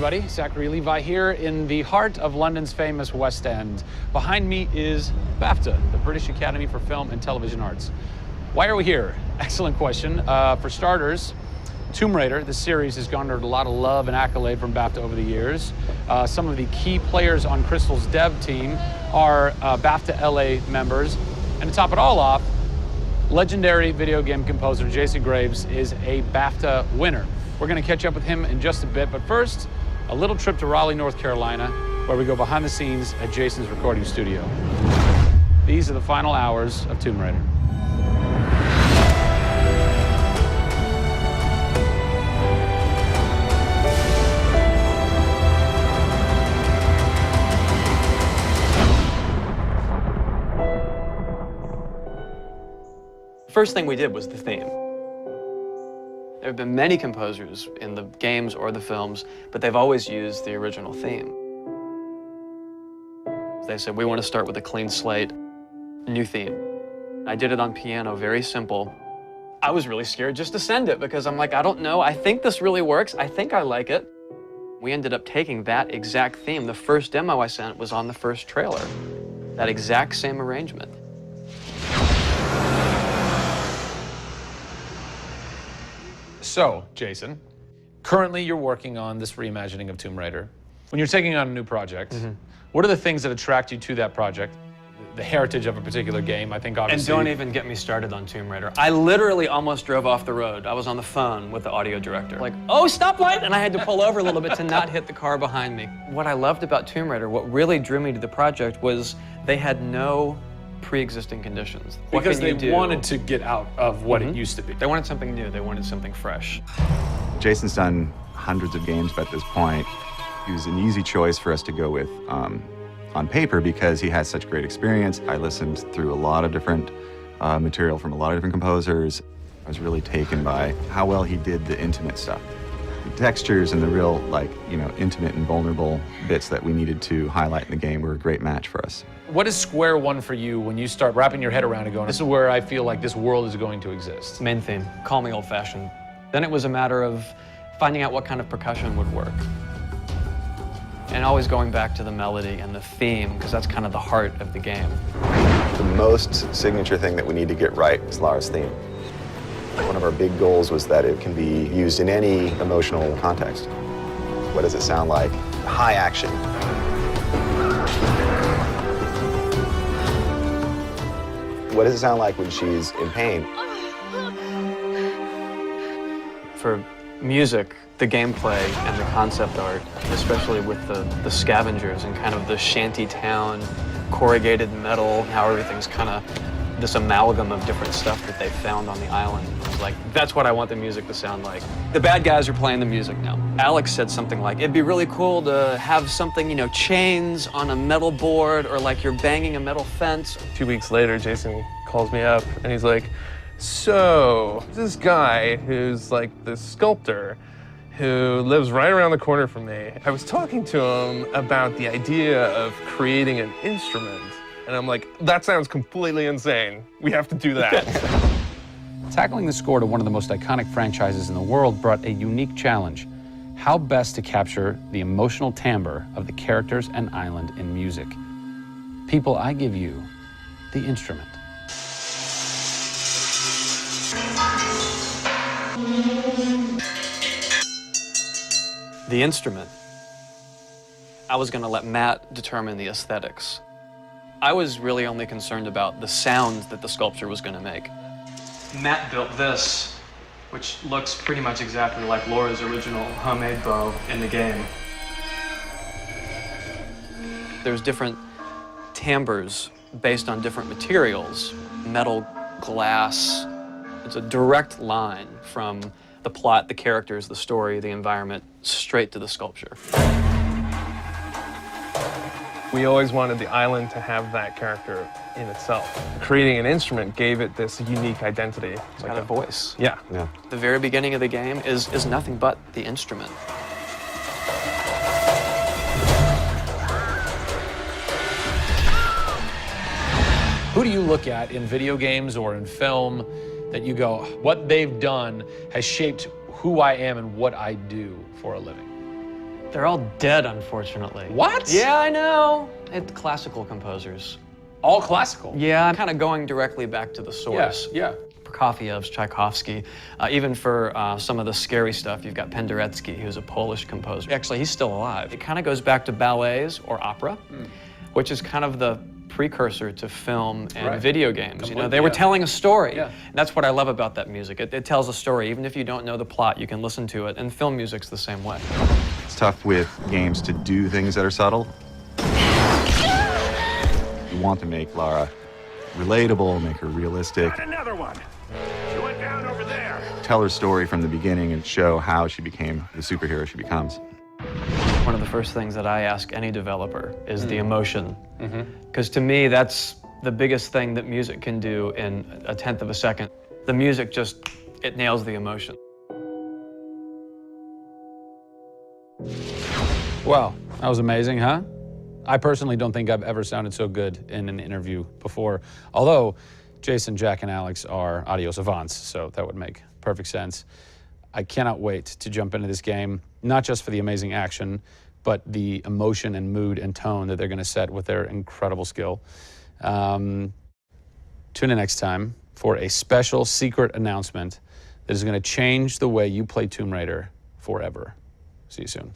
everybody. Zachary Levi here in the heart of London's famous West End. Behind me is BAFTA, the British Academy for Film and Television Arts. Why are we here? Excellent question. For starters, Tomb Raider, the series, has garnered a lot of love and accolade from BAFTA over the years. Some of the key players on Crystal's dev team are BAFTA LA members. And to top it all off, legendary video game composer Jason Graves is a BAFTA winner. We're going to catch up with him in just a bit, but first, a little trip to Raleigh, North Carolina, where we go behind the scenes at Jason's recording studio. These are the final hours of Tomb Raider. First thing we did was the theme. There have been many composers in the games or the films, but they've always used the original theme. They said, we want to start with a clean slate, new theme. I did it on piano, very simple. I was really scared just to send it because I'm like, I don't know, I think this really works, I think I like it. We ended up taking that exact theme. The first demo I sent was on the first trailer. That exact same arrangement. So, Jason, currently you're working on this reimagining of Tomb Raider. When you're taking on a new project, what are the things that attract you to that project? The heritage of a particular game, I think, obviously. And don't even get me started on Tomb Raider. I literally almost drove off the road. I was on the phone with the audio director. Like, oh, stoplight! And I had to pull over a little bit to not hit the car behind me. What I loved about Tomb Raider, what really drew me to the project was they had no pre-existing conditions. Because they wanted to get out of what it used to be. They wanted something new. They wanted something fresh. Jason's done hundreds of games at this point. He was an easy choice for us to go with on paper because he has such great experience. I listened through a lot of different material from a lot of different composers. I was really taken by how well he did the intimate stuff. The textures and the real, intimate and vulnerable bits that we needed to highlight in the game were a great match for us. What is square one for you when you start wrapping your head around it going, this is where I feel like this world is going to exist? Main theme, call me old-fashioned. Then it was a matter of finding out what kind of percussion would work. And always going back to the melody and the theme, because that's kind of the heart of the game. The most signature thing that we need to get right is Lara's theme. One of our big goals was that it can be used in any emotional context. What does it sound like? High action. What does it sound like when she's in pain? For music, the gameplay and the concept art, especially with the scavengers and kind of the shanty town, corrugated metal, how everything's kind of this amalgam of different stuff that they found on the island. I was like, that's what I want the music to sound like. The bad guys are playing the music now. Alex said something like, it'd be really cool to have something, chains on a metal board or like you're banging a metal fence. 2 weeks later, Jason calls me up and he's like, so this guy who's like the sculptor who lives right around the corner from me, I was talking to him about the idea of creating an instrument. And I'm like, that sounds completely insane. We have to do that. Tackling the score to one of the most iconic franchises in the world brought a unique challenge. How best to capture the emotional timbre of the characters and island in music? People, I give you the instrument. The instrument, I was going to let Matt determine the aesthetics. I was really only concerned about the sound that the sculpture was going to make. Matt built this, which looks pretty much exactly like Laura's original homemade bow in the game. There's different timbres based on different materials, metal, glass. It's a direct line from the plot, the characters, the story, the environment, straight to the sculpture. We always wanted the island to have that character in itself. Creating an instrument gave it this unique identity. It's got a voice. Yeah. The very beginning of the game is nothing but the instrument. Who do you look at in video games or in film that you go, what they've done has shaped who I am and what I do for a living? They're all dead, unfortunately. What? Yeah, I know. It's classical composers. All classical? Yeah, I'm kind of going directly back to the source. Yeah. Prokofiev's, Tchaikovsky. Even for some of the scary stuff, you've got Penderecki, who's a Polish composer. Actually, he's still alive. It kind of goes back to ballets or opera, which is kind of the precursor to film and video games. You know, they were telling a story. Yeah. And that's what I love about that music. It tells a story. Even if you don't know the plot, you can listen to it. And film music's the same way. It's tough with games to do things that are subtle. You want to make Lara relatable, make her realistic. Got another one. She went down over there. Tell her story from the beginning and show how she became the superhero she becomes. One of the first things that I ask any developer is the emotion. Because to me, that's the biggest thing that music can do in a tenth of a second. The music just, it nails the emotion. Wow, that was amazing, huh? I personally don't think I've ever sounded so good in an interview before. Although Jason, Jack, and Alex are audio savants, so that would make perfect sense. I cannot wait to jump into this game, not just for the amazing action, but the emotion and mood and tone that they're going to set with their incredible skill. Tune in next time for a special secret announcement that is going to change the way you play Tomb Raider forever. See you soon.